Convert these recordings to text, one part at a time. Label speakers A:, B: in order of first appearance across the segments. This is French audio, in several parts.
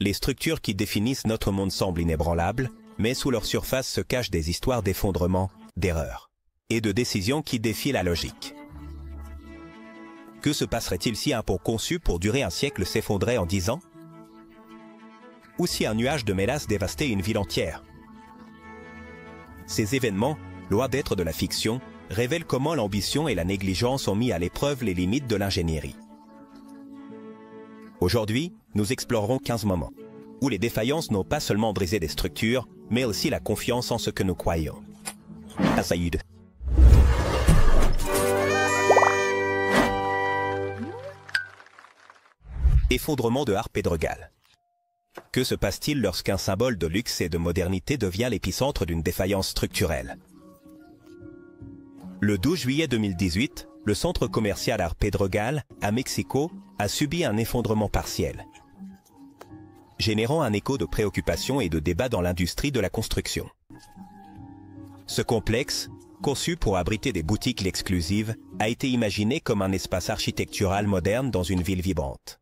A: Les structures qui définissent notre monde semblent inébranlables, mais sous leur surface se cachent des histoires d'effondrement, d'erreurs et de décisions qui défient la logique. Que se passerait-il si un pont conçu pour durer un siècle s'effondrait en 10 ans? Ou si un nuage de mélasse dévastait une ville entière? Ces événements, loin d'être de la fiction, révèlent comment l'ambition et la négligence ont mis à l'épreuve les limites de l'ingénierie. Aujourd'hui, nous explorerons 15 moments où les défaillances n'ont pas seulement brisé des structures, mais aussi la confiance en ce que nous croyons. Assaïd. Effondrement de Harpe et de Regal. Que se passe-t-il lorsqu'un symbole de luxe et de modernité devient l'épicentre d'une défaillance structurelle? Le 12 juillet 2018, le centre commercial Harpe et Regal, à Mexico, a subi un effondrement partiel, générant un écho de préoccupation et de débat dans l'industrie de la construction. Ce complexe, conçu pour abriter des boutiques exclusives, a été imaginé comme un espace architectural moderne dans une ville vibrante.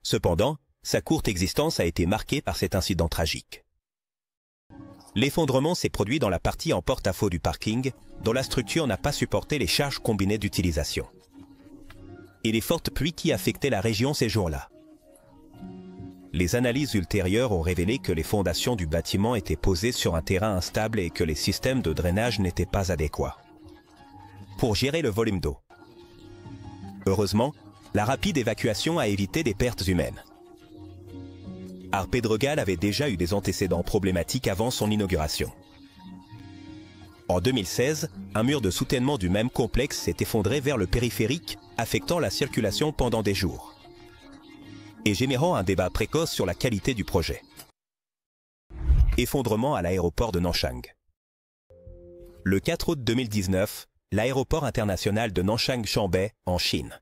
A: Cependant, sa courte existence a été marquée par cet incident tragique. L'effondrement s'est produit dans la partie en porte-à-faux du parking, dont la structure n'a pas supporté les charges combinées d'utilisation et les fortes pluies qui affectaient la région ces jours-là. Les analyses ultérieures ont révélé que les fondations du bâtiment étaient posées sur un terrain instable et que les systèmes de drainage n'étaient pas adéquats pour gérer le volume d'eau. Heureusement, la rapide évacuation a évité des pertes humaines. Harpe et Regal avait déjà eu des antécédents problématiques avant son inauguration. En 2016, un mur de soutènement du même complexe s'est effondré vers le périphérique, affectant la circulation pendant des jours et générant un débat précoce sur la qualité du projet. Effondrement à l'aéroport de Nanchang. Le 4 août 2019, l'aéroport international de Nanchang-Chambay, en Chine,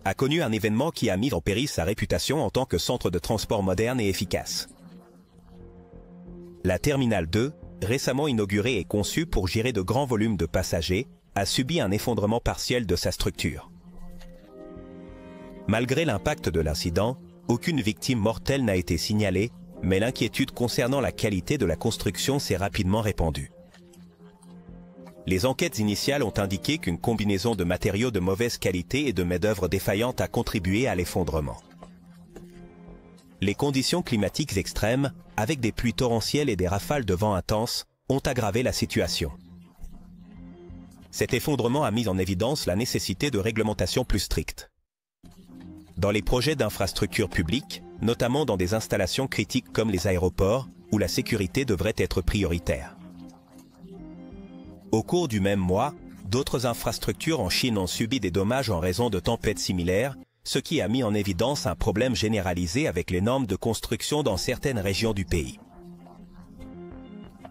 A: a connu un événement qui a mis en péril sa réputation en tant que centre de transport moderne et efficace. La Terminal 2, récemment inaugurée et conçue pour gérer de grands volumes de passagers, a subi un effondrement partiel de sa structure. Malgré l'impact de l'incident, aucune victime mortelle n'a été signalée, mais l'inquiétude concernant la qualité de la construction s'est rapidement répandue. Les enquêtes initiales ont indiqué qu'une combinaison de matériaux de mauvaise qualité et de main-d'œuvre défaillante a contribué à l'effondrement. Les conditions climatiques extrêmes, avec des pluies torrentielles et des rafales de vent intenses, ont aggravé la situation. Cet effondrement a mis en évidence la nécessité de réglementations plus strictes. Dans les projets d'infrastructures publiques, notamment dans des installations critiques comme les aéroports, où la sécurité devrait être prioritaire. Au cours du même mois, d'autres infrastructures en Chine ont subi des dommages en raison de tempêtes similaires, ce qui a mis en évidence un problème généralisé avec les normes de construction dans certaines régions du pays.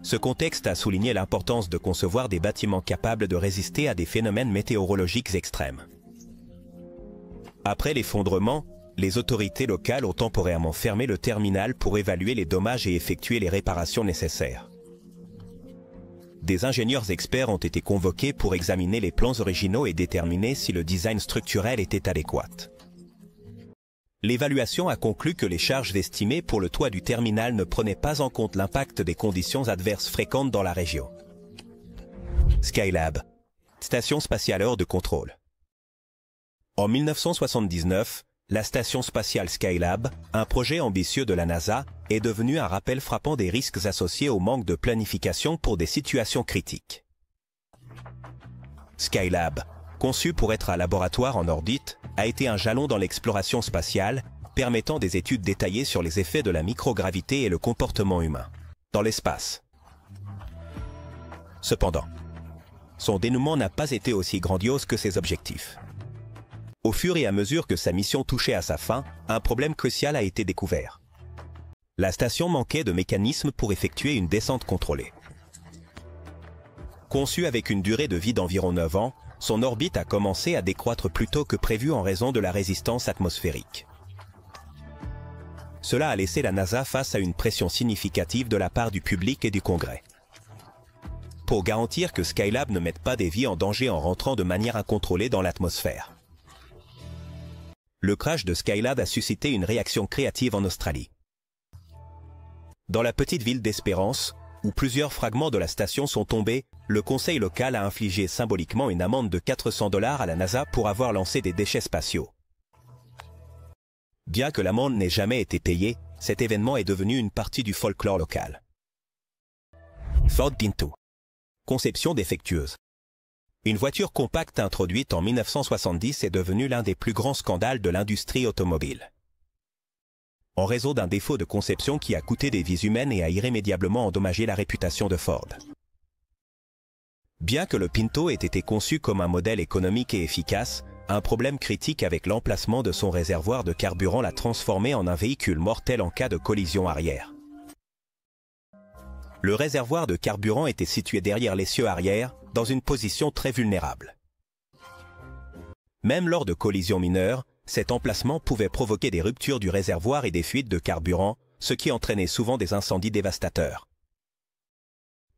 A: Ce contexte a souligné l'importance de concevoir des bâtiments capables de résister à des phénomènes météorologiques extrêmes. Après l'effondrement, les autorités locales ont temporairement fermé le terminal pour évaluer les dommages et effectuer les réparations nécessaires. Des ingénieurs experts ont été convoqués pour examiner les plans originaux et déterminer si le design structurel était adéquat. L'évaluation a conclu que les charges estimées pour le toit du terminal ne prenaient pas en compte l'impact des conditions adverses fréquentes dans la région. Skylab, Station spatiale hors de contrôle. En 1979, la station spatiale Skylab, un projet ambitieux de la NASA, est devenue un rappel frappant des risques associés au manque de planification pour des situations critiques. Skylab, conçu pour être un laboratoire en orbite, a été un jalon dans l'exploration spatiale, permettant des études détaillées sur les effets de la microgravité et le comportement humain dans l'espace. Cependant, son dénouement n'a pas été aussi grandiose que ses objectifs. Au fur et à mesure que sa mission touchait à sa fin, un problème crucial a été découvert. La station manquait de mécanismes pour effectuer une descente contrôlée. Conçue avec une durée de vie d'environ 9 ans, son orbite a commencé à décroître plus tôt que prévu en raison de la résistance atmosphérique. Cela a laissé la NASA face à une pression significative de la part du public et du Congrès. Pour garantir que Skylab ne mette pas des vies en danger en rentrant de manière incontrôlée dans l'atmosphère, le crash de Skylab a suscité une réaction créative en Australie. Dans la petite ville d'Espérance, où plusieurs fragments de la station sont tombés, le conseil local a infligé symboliquement une amende de $400 à la NASA pour avoir lancé des déchets spatiaux. Bien que l'amende n'ait jamais été payée, cet événement est devenu une partie du folklore local. Ford Pinto. Conception défectueuse. Une voiture compacte introduite en 1970 est devenue l'un des plus grands scandales de l'industrie automobile. En raison d'un défaut de conception qui a coûté des vies humaines et a irrémédiablement endommagé la réputation de Ford. Bien que le Pinto ait été conçu comme un modèle économique et efficace, un problème critique avec l'emplacement de son réservoir de carburant l'a transformé en un véhicule mortel en cas de collision arrière. Le réservoir de carburant était situé derrière l'essieu arrière, dans une position très vulnérable. Même lors de collisions mineures, cet emplacement pouvait provoquer des ruptures du réservoir et des fuites de carburant, ce qui entraînait souvent des incendies dévastateurs.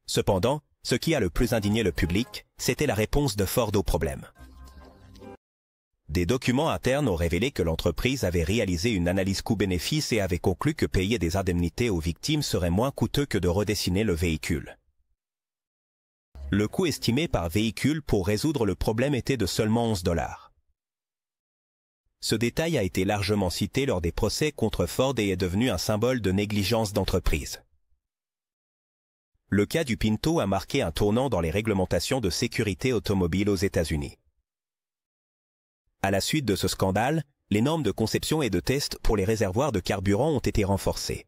A: Cependant, ce qui a le plus indigné le public, c'était la réponse de Ford au problème. Des documents internes ont révélé que l'entreprise avait réalisé une analyse coût-bénéfice et avait conclu que payer des indemnités aux victimes serait moins coûteux que de redessiner le véhicule. Le coût estimé par véhicule pour résoudre le problème était de seulement $11. Ce détail a été largement cité lors des procès contre Ford et est devenu un symbole de négligence d'entreprise. Le cas du Pinto a marqué un tournant dans les réglementations de sécurité automobile aux États-Unis. À la suite de ce scandale, les normes de conception et de test pour les réservoirs de carburant ont été renforcées.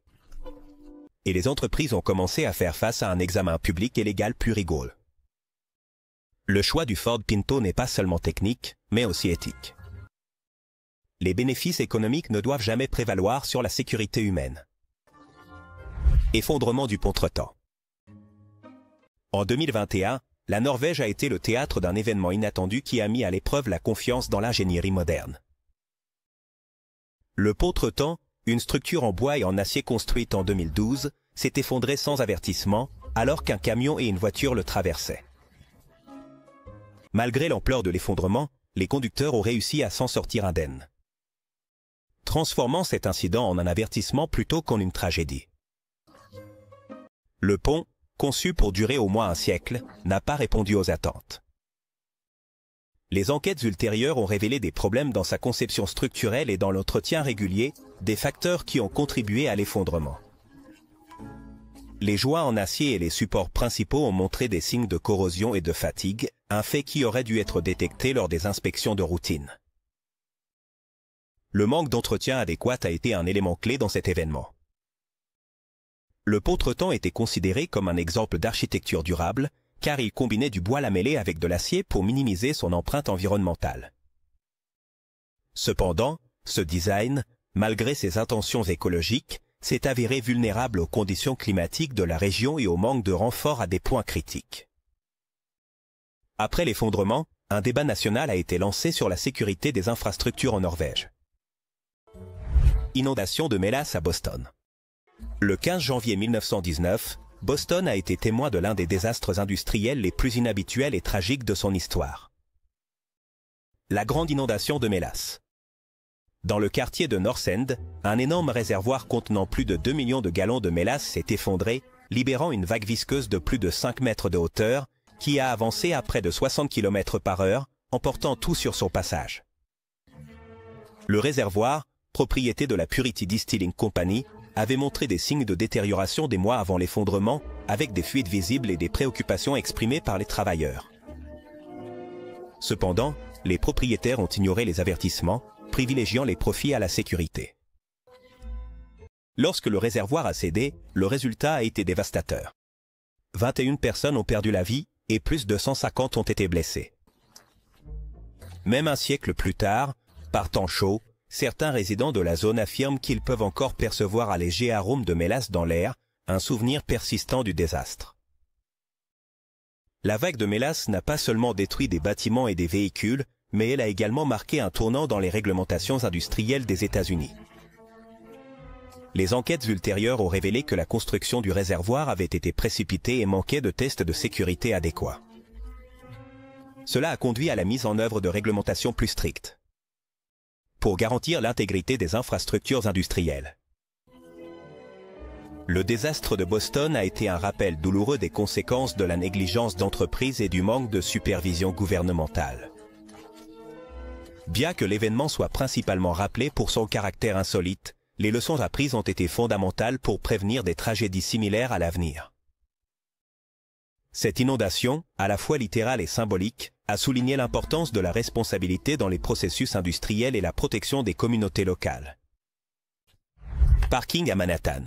A: Et les entreprises ont commencé à faire face à un examen public et légal plus rigoureux. Le choix du Ford Pinto n'est pas seulement technique, mais aussi éthique. Les bénéfices économiques ne doivent jamais prévaloir sur la sécurité humaine. Effondrement du contretemps. En 2021, la Norvège a été le théâtre d'un événement inattendu qui a mis à l'épreuve la confiance dans l'ingénierie moderne. Le contretemps, une structure en bois et en acier construite en 2012, s'est effondré sans avertissement, alors qu'un camion et une voiture le traversaient. Malgré l'ampleur de l'effondrement, les conducteurs ont réussi à s'en sortir indemnes, transformant cet incident en un avertissement plutôt qu'en une tragédie. Le pont, conçu pour durer au moins un siècle, n'a pas répondu aux attentes. Les enquêtes ultérieures ont révélé des problèmes dans sa conception structurelle et dans l'entretien régulier, des facteurs qui ont contribué à l'effondrement. Les joints en acier et les supports principaux ont montré des signes de corrosion et de fatigue, un fait qui aurait dû être détecté lors des inspections de routine. Le manque d'entretien adéquat a été un élément clé dans cet événement. Le contretemps était considéré comme un exemple d'architecture durable, car il combinait du bois lamellé avec de l'acier pour minimiser son empreinte environnementale. Cependant, ce design, malgré ses intentions écologiques, s'est avéré vulnérable aux conditions climatiques de la région et au manque de renforts à des points critiques. Après l'effondrement, un débat national a été lancé sur la sécurité des infrastructures en Norvège. Inondation de mélasse à Boston. Le 15 janvier 1919, Boston a été témoin de l'un des désastres industriels les plus inhabituels et tragiques de son histoire. La grande inondation de mélasse. Dans le quartier de North End, un énorme réservoir contenant plus de 2 millions de gallons de mélasse s'est effondré, libérant une vague visqueuse de plus de 5 mètres de hauteur, qui a avancé à près de 60 km/h, emportant tout sur son passage. Le réservoir, propriété de la Purity Distilling Company, avait montré des signes de détérioration des mois avant l'effondrement, avec des fuites visibles et des préoccupations exprimées par les travailleurs. Cependant, les propriétaires ont ignoré les avertissements, privilégiant les profits à la sécurité. Lorsque le réservoir a cédé, le résultat a été dévastateur. 21 personnes ont perdu la vie et plus de 150 ont été blessées. Même un siècle plus tard, par temps chaud, certains résidents de la zone affirment qu'ils peuvent encore percevoir un léger arôme de mélasse dans l'air, un souvenir persistant du désastre. La vague de mélasse n'a pas seulement détruit des bâtiments et des véhicules, mais elle a également marqué un tournant dans les réglementations industrielles des États-Unis. Les enquêtes ultérieures ont révélé que la construction du réservoir avait été précipitée et manquait de tests de sécurité adéquats. Cela a conduit à la mise en œuvre de réglementations plus strictes. pour garantir l'intégrité des infrastructures industrielles. Le désastre de Boston a été un rappel douloureux des conséquences de la négligence d'entreprises et du manque de supervision gouvernementale. Bien que l'événement soit principalement rappelé pour son caractère insolite, les leçons apprises ont été fondamentales pour prévenir des tragédies similaires à l'avenir. Cette inondation, à la fois littérale et symbolique, a souligné l'importance de la responsabilité dans les processus industriels et la protection des communautés locales. Parking à Manhattan.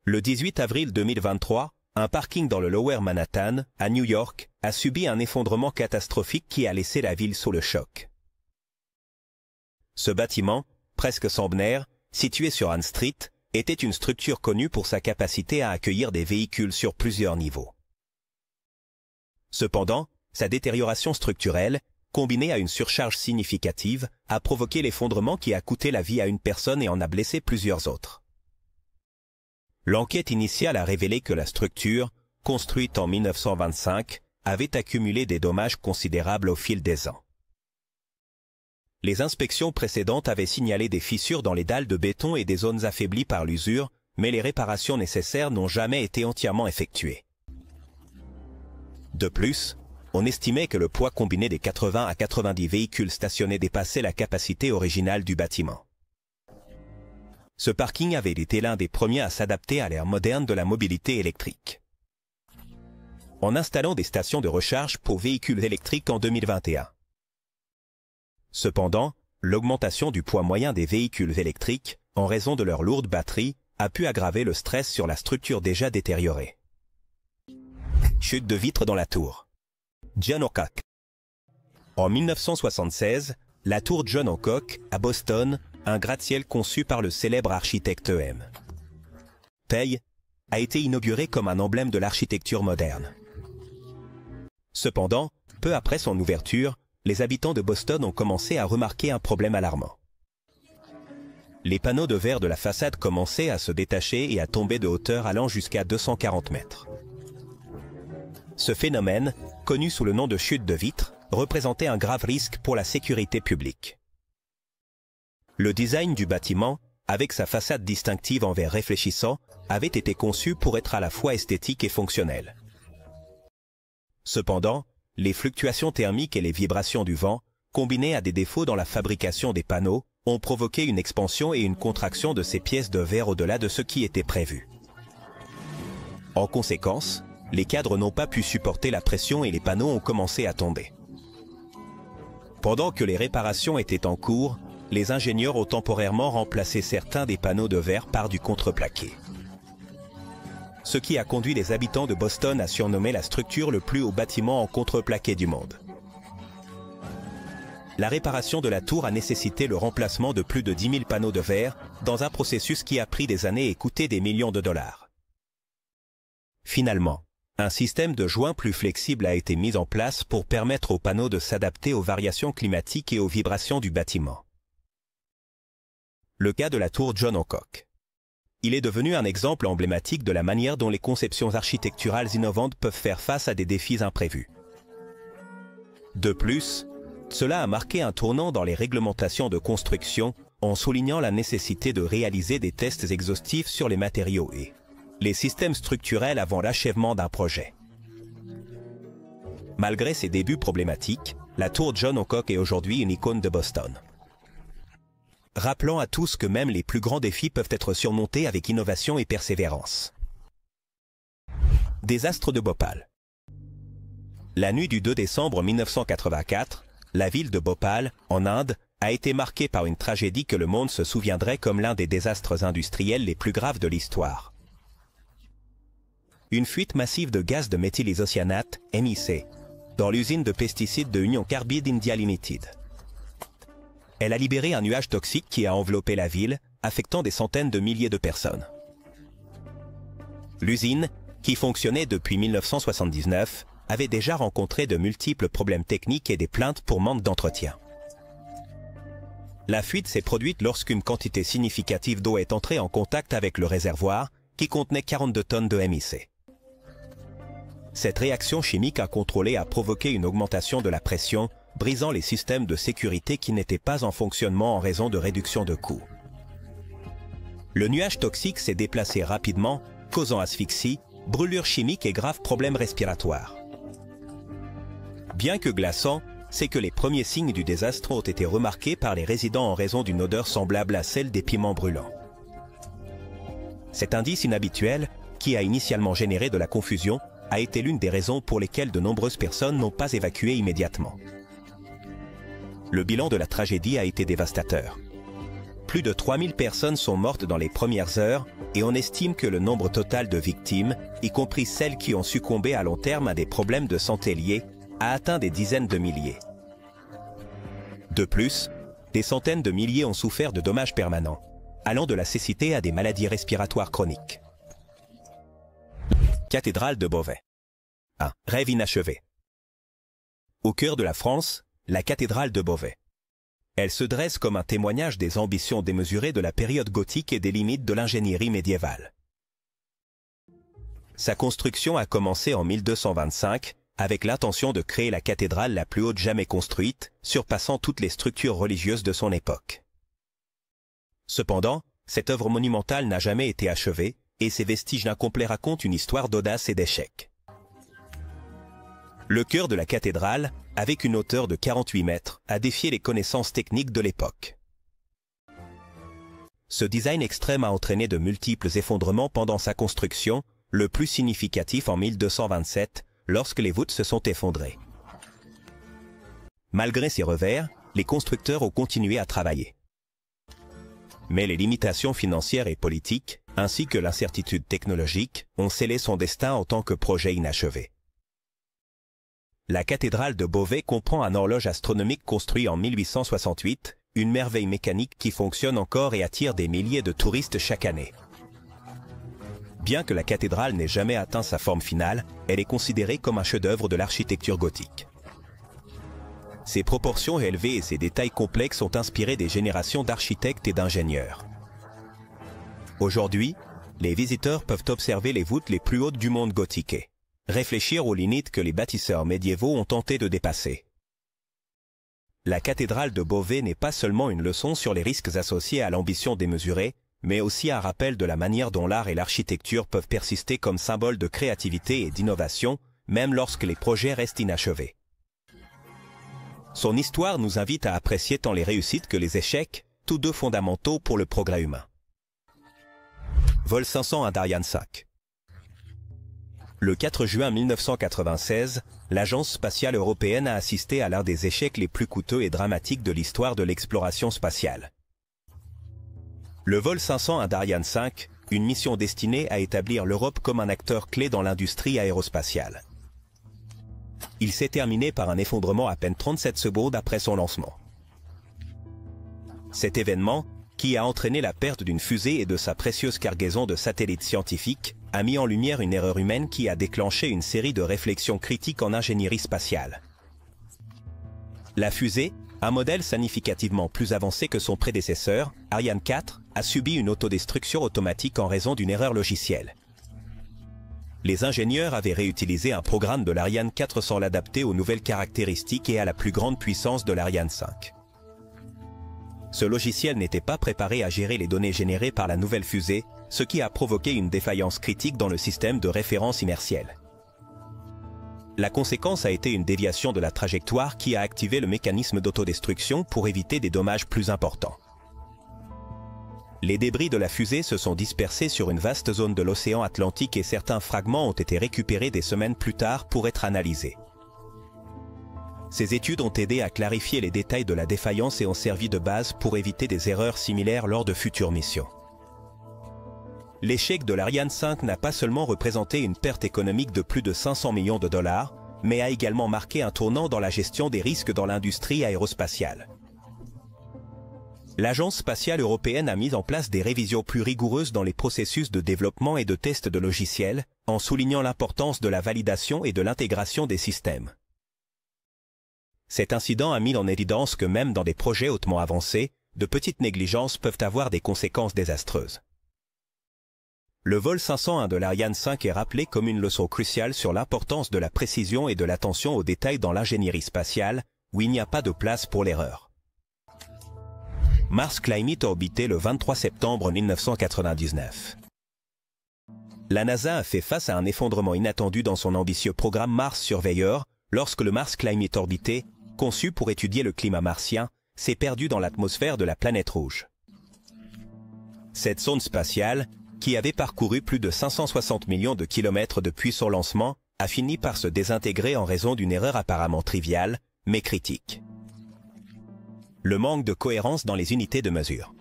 A: Le 18 avril 2023, un parking dans le Lower Manhattan, à New York, a subi un effondrement catastrophique qui a laissé la ville sous le choc. Ce bâtiment, presque centenaire, situé sur Ann Street, était une structure connue pour sa capacité à accueillir des véhicules sur plusieurs niveaux. Cependant, sa détérioration structurelle, combinée à une surcharge significative, a provoqué l'effondrement qui a coûté la vie à une personne et en a blessé plusieurs autres. L'enquête initiale a révélé que la structure, construite en 1925, avait accumulé des dommages considérables au fil des ans. Les inspections précédentes avaient signalé des fissures dans les dalles de béton et des zones affaiblies par l'usure, mais les réparations nécessaires n'ont jamais été entièrement effectuées. De plus, on estimait que le poids combiné des 80 à 90 véhicules stationnés dépassait la capacité originale du bâtiment. Ce parking avait été l'un des premiers à s'adapter à l'ère moderne de la mobilité électrique. En installant des stations de recharge pour véhicules électriques en 2021. Cependant, l'augmentation du poids moyen des véhicules électriques, en raison de leur lourde batterie, a pu aggraver le stress sur la structure déjà détériorée. Chute de vitres dans la tour. John Hancock. En 1976, la tour John Hancock, à Boston, un gratte-ciel conçu par le célèbre architecte E.M. Pei, a été inauguré comme un emblème de l'architecture moderne. Cependant, peu après son ouverture, les habitants de Boston ont commencé à remarquer un problème alarmant. Les panneaux de verre de la façade commençaient à se détacher et à tomber de hauteur allant jusqu'à 240 mètres. Ce phénomène, connu sous le nom de chute de vitres, représentait un grave risque pour la sécurité publique. Le design du bâtiment, avec sa façade distinctive en verre réfléchissant, avait été conçu pour être à la fois esthétique et fonctionnel. Cependant, les fluctuations thermiques et les vibrations du vent, combinées à des défauts dans la fabrication des panneaux, ont provoqué une expansion et une contraction de ces pièces de verre au-delà de ce qui était prévu. En conséquence, les cadres n'ont pas pu supporter la pression et les panneaux ont commencé à tomber. Pendant que les réparations étaient en cours, les ingénieurs ont temporairement remplacé certains des panneaux de verre par du contreplaqué. Ce qui a conduit les habitants de Boston à surnommer la structure le plus haut bâtiment en contreplaqué du monde. La réparation de la tour a nécessité le remplacement de plus de 10 000 panneaux de verre dans un processus qui a pris des années et coûté des millions de dollars. Finalement, un système de joints plus flexible a été mis en place pour permettre aux panneaux de s'adapter aux variations climatiques et aux vibrations du bâtiment. Le cas de la tour John Hancock. Il est devenu un exemple emblématique de la manière dont les conceptions architecturales innovantes peuvent faire face à des défis imprévus. De plus, cela a marqué un tournant dans les réglementations de construction en soulignant la nécessité de réaliser des tests exhaustifs sur les matériaux et les systèmes structurels avant l'achèvement d'un projet. Malgré ses débuts problématiques, la tour John Hancock est aujourd'hui une icône de Boston. Rappelant à tous que même les plus grands défis peuvent être surmontés avec innovation et persévérance. Désastre de Bhopal. La nuit du 2 décembre 1984, la ville de Bhopal, en Inde, a été marquée par une tragédie que le monde se souviendrait comme l'un des désastres industriels les plus graves de l'histoire. Une fuite massive de gaz de méthylisocyanate, MIC, dans l'usine de pesticides de Union Carbide India Limited. Elle a libéré un nuage toxique qui a enveloppé la ville, affectant des centaines de milliers de personnes. L'usine, qui fonctionnait depuis 1979, avait déjà rencontré de multiples problèmes techniques et des plaintes pour manque d'entretien. La fuite s'est produite lorsqu'une quantité significative d'eau est entrée en contact avec le réservoir, qui contenait 42 tonnes de MIC. Cette réaction chimique incontrôlée a provoqué une augmentation de la pression, brisant les systèmes de sécurité qui n'étaient pas en fonctionnement en raison de réduction de coûts. Le nuage toxique s'est déplacé rapidement, causant asphyxie, brûlures chimiques et graves problèmes respiratoires. Bien que glaçant, c'est que les premiers signes du désastre ont été remarqués par les résidents en raison d'une odeur semblable à celle des piments brûlants. Cet indice inhabituel, qui a initialement généré de la confusion, a été l'une des raisons pour lesquelles de nombreuses personnes n'ont pas évacué immédiatement. Le bilan de la tragédie a été dévastateur. Plus de 3000 personnes sont mortes dans les premières heures et on estime que le nombre total de victimes, y compris celles qui ont succombé à long terme à des problèmes de santé liés, a atteint des dizaines de milliers. De plus, des centaines de milliers ont souffert de dommages permanents, allant de la cécité à des maladies respiratoires chroniques. Cathédrale de Beauvais. 1. Rêve inachevé. Au cœur de la France, la cathédrale de Beauvais. Elle se dresse comme un témoignage des ambitions démesurées de la période gothique et des limites de l'ingénierie médiévale. Sa construction a commencé en 1225, avec l'intention de créer la cathédrale la plus haute jamais construite, surpassant toutes les structures religieuses de son époque. Cependant, cette œuvre monumentale n'a jamais été achevée, et ses vestiges incomplets racontent une histoire d'audace et d'échec. Le chœur de la cathédrale, avec une hauteur de 48 mètres, a défié les connaissances techniques de l'époque. Ce design extrême a entraîné de multiples effondrements pendant sa construction, le plus significatif en 1227, lorsque les voûtes se sont effondrées. Malgré ces revers, les constructeurs ont continué à travailler. Mais les limitations financières et politiques, ainsi que l'incertitude technologique, ont scellé son destin en tant que projet inachevé. La cathédrale de Beauvais comprend un horloge astronomique construit en 1868, une merveille mécanique qui fonctionne encore et attire des milliers de touristes chaque année. Bien que la cathédrale n'ait jamais atteint sa forme finale, elle est considérée comme un chef-d'œuvre de l'architecture gothique. Ses proportions élevées et ses détails complexes ont inspiré des générations d'architectes et d'ingénieurs. Aujourd'hui, les visiteurs peuvent observer les voûtes les plus hautes du monde gothique, réfléchir aux limites que les bâtisseurs médiévaux ont tenté de dépasser. La cathédrale de Beauvais n'est pas seulement une leçon sur les risques associés à l'ambition démesurée, mais aussi un rappel de la manière dont l'art et l'architecture peuvent persister comme symbole de créativité et d'innovation, même lorsque les projets restent inachevés. Son histoire nous invite à apprécier tant les réussites que les échecs, tous deux fondamentaux pour le progrès humain. Vol 501 d'Ariane 5. Le 4 juin 1996, l'Agence spatiale européenne a assisté à l'un des échecs les plus coûteux et dramatiques de l'histoire de l'exploration spatiale. Le vol 501 d'Ariane 5, une mission destinée à établir l'Europe comme un acteur clé dans l'industrie aérospatiale. Il s'est terminé par un effondrement à peine 37 secondes après son lancement. Cet événement, qui a entraîné la perte d'une fusée et de sa précieuse cargaison de satellites scientifiques, a mis en lumière une erreur humaine qui a déclenché une série de réflexions critiques en ingénierie spatiale. La fusée, un modèle significativement plus avancé que son prédécesseur, Ariane 4, a subi une autodestruction automatique en raison d'une erreur logicielle. Les ingénieurs avaient réutilisé un programme de l'Ariane 4 sans l'adapter aux nouvelles caractéristiques et à la plus grande puissance de l'Ariane 5. Ce logiciel n'était pas préparé à gérer les données générées par la nouvelle fusée, ce qui a provoqué une défaillance critique dans le système de référence inertielle. La conséquence a été une déviation de la trajectoire qui a activé le mécanisme d'autodestruction pour éviter des dommages plus importants. Les débris de la fusée se sont dispersés sur une vaste zone de l'océan Atlantique et certains fragments ont été récupérés des semaines plus tard pour être analysés. Ces études ont aidé à clarifier les détails de la défaillance et ont servi de base pour éviter des erreurs similaires lors de futures missions. L'échec de l'Ariane 5 n'a pas seulement représenté une perte économique de plus de 500 millions de dollars, mais a également marqué un tournant dans la gestion des risques dans l'industrie aérospatiale. L'Agence spatiale européenne a mis en place des révisions plus rigoureuses dans les processus de développement et de test de logiciels, en soulignant l'importance de la validation et de l'intégration des systèmes. Cet incident a mis en évidence que même dans des projets hautement avancés, de petites négligences peuvent avoir des conséquences désastreuses. Le vol 501 de l'Ariane 5 est rappelé comme une leçon cruciale sur l'importance de la précision et de l'attention aux détails dans l'ingénierie spatiale, où il n'y a pas de place pour l'erreur. Mars Climate orbité le 23 septembre 1999. La NASA a fait face à un effondrement inattendu dans son ambitieux programme Mars Surveyor lorsque le Mars Climate orbité, conçu pour étudier le climat martien, s'est perdu dans l'atmosphère de la planète rouge. Cette sonde spatiale, qui avait parcouru plus de 560 millions de kilomètres depuis son lancement, a fini par se désintégrer en raison d'une erreur apparemment triviale, mais critique. Le manque de cohérence dans les unités de mesure.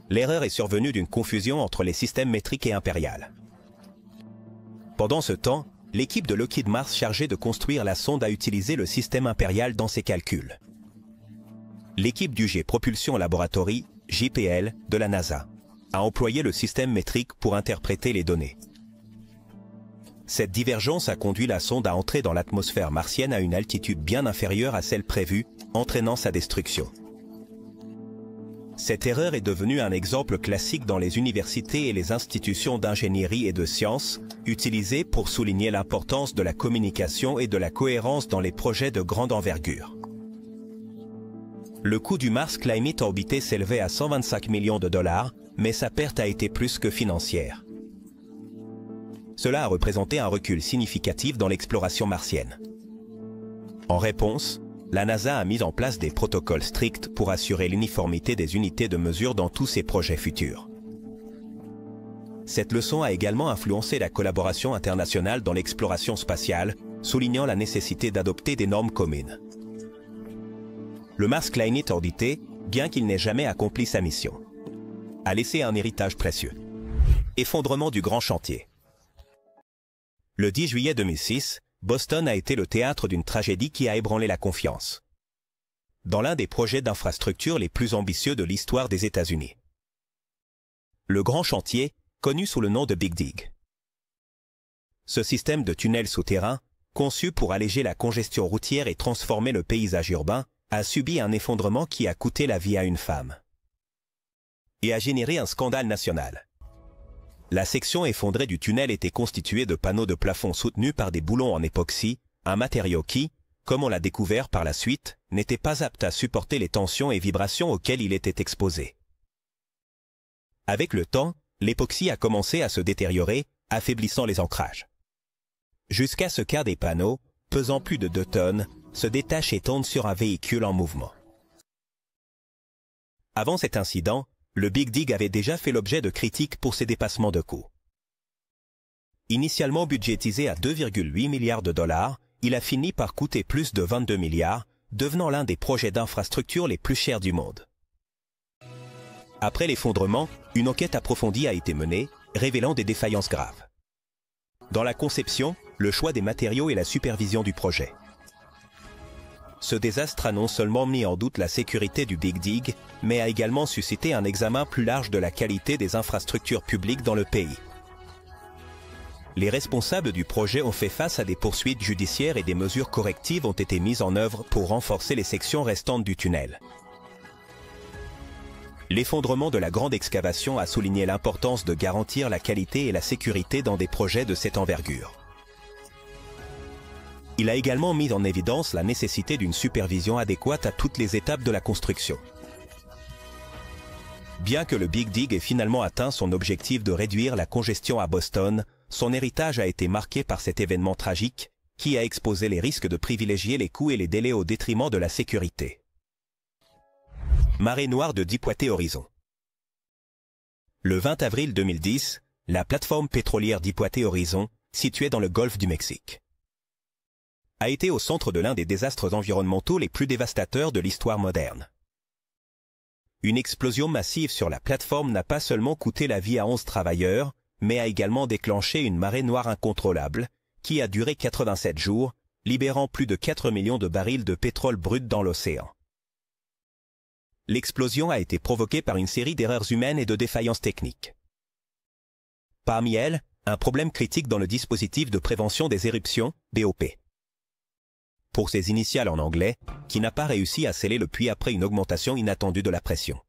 A: L'erreur est survenue d'une confusion entre les systèmes métriques et impérial. Pendant ce temps, l'équipe de Lockheed Martin chargée de construire la sonde a utilisé le système impérial dans ses calculs. L'équipe du Jet Propulsion Laboratory, JPL, de la NASA, a employé le système métrique pour interpréter les données. Cette divergence a conduit la sonde à entrer dans l'atmosphère martienne à une altitude bien inférieure à celle prévue, entraînant sa destruction. Cette erreur est devenue un exemple classique dans les universités et les institutions d'ingénierie et de sciences, utilisée pour souligner l'importance de la communication et de la cohérence dans les projets de grande envergure. Le coût du Mars Climate orbité s'élevait à 125 millions de dollars, mais sa perte a été plus que financière. Cela a représenté un recul significatif dans l'exploration martienne. En réponse, la NASA a mis en place des protocoles stricts pour assurer l'uniformité des unités de mesure dans tous ses projets futurs. Cette leçon a également influencé la collaboration internationale dans l'exploration spatiale, soulignant la nécessité d'adopter des normes communes. Le Mars Climate orbité, bien qu'il n'ait jamais accompli sa mission, a laissé un héritage précieux. Effondrement du grand chantier. Le 10 juillet 2006, Boston a été le théâtre d'une tragédie qui a ébranlé la confiance dans l'un des projets d'infrastructure les plus ambitieux de l'histoire des États-Unis. Le grand chantier, connu sous le nom de Big Dig. Ce système de tunnels souterrains, conçu pour alléger la congestion routière et transformer le paysage urbain, a subi un effondrement qui a coûté la vie à une femme et a généré un scandale national. La section effondrée du tunnel était constituée de panneaux de plafond soutenus par des boulons en époxy, un matériau qui, comme on l'a découvert par la suite, n'était pas apte à supporter les tensions et vibrations auxquelles il était exposé. Avec le temps, l'époxy a commencé à se détériorer, affaiblissant les ancrages. Jusqu'à ce qu'un des panneaux, pesant plus de 2 tonnes, se détache et tombe sur un véhicule en mouvement. Avant cet incident, le Big Dig avait déjà fait l'objet de critiques pour ses dépassements de coûts. Initialement budgétisé à 2,8 milliards de dollars, il a fini par coûter plus de 22 milliards, devenant l'un des projets d'infrastructure les plus chers du monde. Après l'effondrement, une enquête approfondie a été menée, révélant des défaillances graves dans la conception, le choix des matériaux et la supervision du projet. Ce désastre a non seulement mis en doute la sécurité du Big Dig, mais a également suscité un examen plus large de la qualité des infrastructures publiques dans le pays. Les responsables du projet ont fait face à des poursuites judiciaires et des mesures correctives ont été mises en œuvre pour renforcer les sections restantes du tunnel. L'effondrement de la grande excavation a souligné l'importance de garantir la qualité et la sécurité dans des projets de cette envergure. Il a également mis en évidence la nécessité d'une supervision adéquate à toutes les étapes de la construction. Bien que le Big Dig ait finalement atteint son objectif de réduire la congestion à Boston, son héritage a été marqué par cet événement tragique qui a exposé les risques de privilégier les coûts et les délais au détriment de la sécurité. Marée noire de Deepwater Horizon. Le 20 avril 2010, la plateforme pétrolière Deepwater Horizon, située dans le golfe du Mexique, a été au centre de l'un des désastres environnementaux les plus dévastateurs de l'histoire moderne. Une explosion massive sur la plateforme n'a pas seulement coûté la vie à 11 travailleurs, mais a également déclenché une marée noire incontrôlable, qui a duré 87 jours, libérant plus de 4 millions de barils de pétrole brut dans l'océan. L'explosion a été provoquée par une série d'erreurs humaines et de défaillances techniques. Parmi elles, un problème critique dans le dispositif de prévention des éruptions, BOP. Pour ses initiales en anglais, qui n'a pas réussi à sceller le puits après une augmentation inattendue de la pression.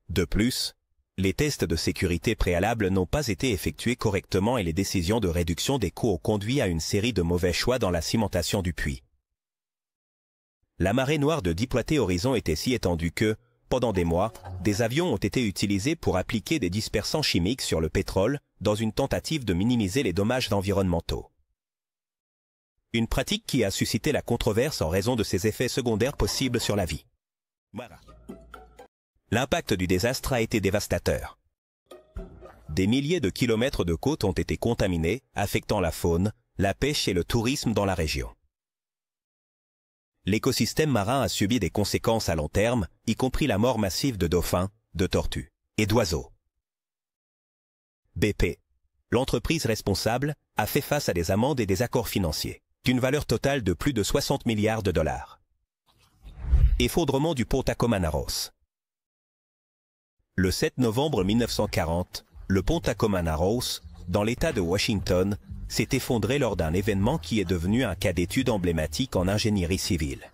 A: De plus, les tests de sécurité préalables n'ont pas été effectués correctement et les décisions de réduction des coûts ont conduit à une série de mauvais choix dans la cimentation du puits. la marée noire de Deepwater Horizon était si étendue que, pendant des mois, des avions ont été utilisés pour appliquer des dispersants chimiques sur le pétrole dans une tentative de minimiser les dommages environnementaux. Une pratique qui a suscité la controverse en raison de ses effets secondaires possibles sur la vie. Voilà. L'impact du désastre a été dévastateur. Des milliers de kilomètres de côtes ont été contaminés, affectant la faune, la pêche et le tourisme dans la région. L'écosystème marin a subi des conséquences à long terme, y compris la mort massive de dauphins, de tortues et d'oiseaux. BP, l'entreprise responsable, a fait face à des amendes et des accords financiers, d'une valeur totale de plus de 60 milliards de dollars. Effondrement du pont Tacoma-Narrows. Le 7 novembre 1940, le pont Tacoma-Narrows, dans l'État de Washington, s'est effondré lors d'un événement qui est devenu un cas d'étude emblématique en ingénierie civile.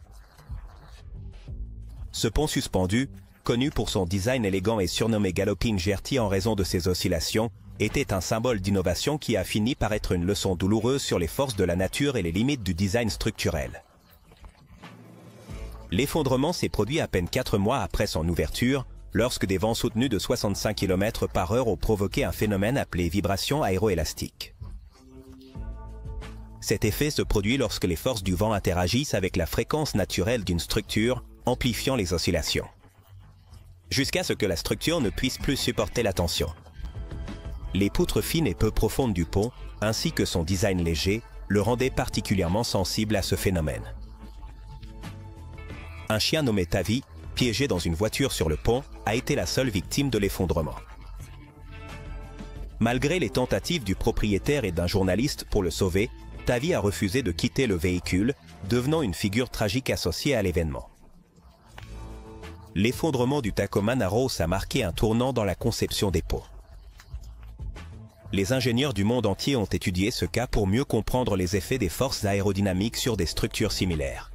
A: Ce pont suspendu, connu pour son design élégant et surnommé Galloping Gertie en raison de ses oscillations, était un symbole d'innovation qui a fini par être une leçon douloureuse sur les forces de la nature et les limites du design structurel. L'effondrement s'est produit à peine 4 mois après son ouverture, lorsque des vents soutenus de 65 km/h ont provoqué un phénomène appelé vibration aéroélastique. Cet effet se produit lorsque les forces du vent interagissent avec la fréquence naturelle d'une structure, amplifiant les oscillations. Jusqu'à ce que la structure ne puisse plus supporter la tension. Les poutres fines et peu profondes du pont, ainsi que son design léger, le rendaient particulièrement sensible à ce phénomène. Un chien nommé Tavi, piégé dans une voiture sur le pont, a été la seule victime de l'effondrement. Malgré les tentatives du propriétaire et d'un journaliste pour le sauver, Tavi a refusé de quitter le véhicule, devenant une figure tragique associée à l'événement. L'effondrement du Tacoma-Narrows a marqué un tournant dans la conception des ponts. Les ingénieurs du monde entier ont étudié ce cas pour mieux comprendre les effets des forces aérodynamiques sur des structures similaires.